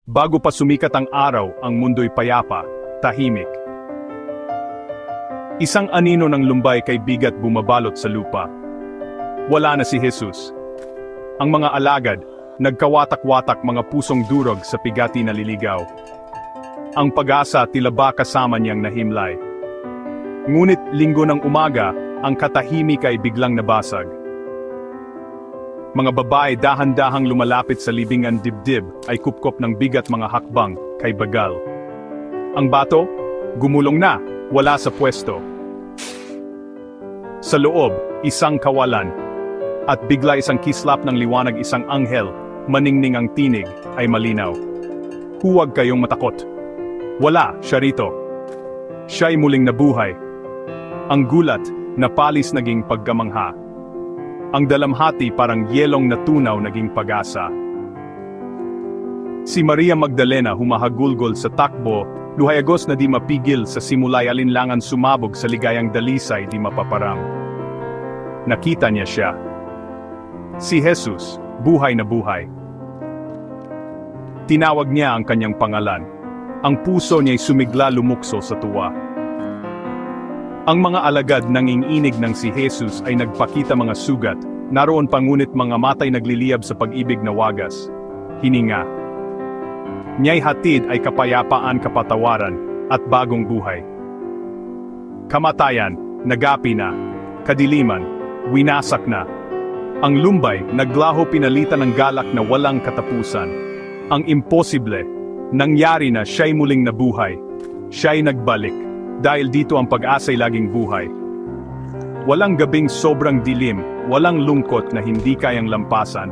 Bago pa sumikat ang araw, ang mundo'y payapa, tahimik. Isang anino ng lumbay kay bigat bumabalot sa lupa. Wala na si Jesus. Ang mga alagad, nagkawatak-watak, mga pusong durog sa pigati na liligaw. Ang pag-asa tila ba kasama niyang nahimlay. Ngunit linggo ng umaga, ang katahimik ay biglang nabasag. Mga babae dahan-dahang lumalapit sa libingan dibdib ay kupkop ng bigat mga hakbang kay bagal. Ang bato, gumulong na, wala sa pwesto. Sa loob, isang kawalan. At bigla isang kislap ng liwanag, isang anghel, maningning ang tinig, ay malinaw. Huwag kayong matakot. Wala siya rito. Siya'y muling nabuhay. Ang gulat, napalis naging pagkamangha. Ang dalamhati parang yelong na tunaw naging pag-asa. Si Maria Magdalena humahagulgol sa takbo, luhayagos na di mapigil sa simulay, alinlangan sumabog sa ligayang dalisay di mapaparang. Nakita niya siya. Si Jesus, buhay na buhay. Tinawag niya ang kanyang pangalan. Ang puso niya'y sumigla, lumukso sa tuwa. Ang mga alagad nanginginig ng si Jesus ay nagpakita mga sugat, naroon pa ngunit mga matay nagliliyab sa pag-ibig na wagas. Hininga. Niya'y hatid ay kapayapaan, kapatawaran, at bagong buhay. Kamatayan, nagapi na. Kadiliman, winasak na. Ang lumbay, naglaho, pinalitan ng galak na walang katapusan. Ang imposible, nangyari na, siya'y muling nabuhay. Siya'y nagbalik. Dahil dito ang pag-asa'y laging buhay. Walang gabing sobrang dilim, walang lungkot na hindi kayang lampasan.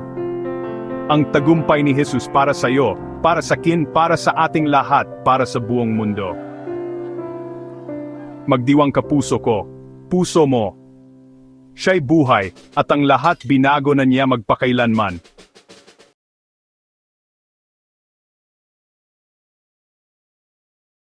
Ang tagumpay ni Jesus para sa iyo, para sa akin, para sa ating lahat, para sa buong mundo. Magdiwang ka puso ko, puso mo. Siya'y buhay, at ang lahat binago na niya magpakailanman.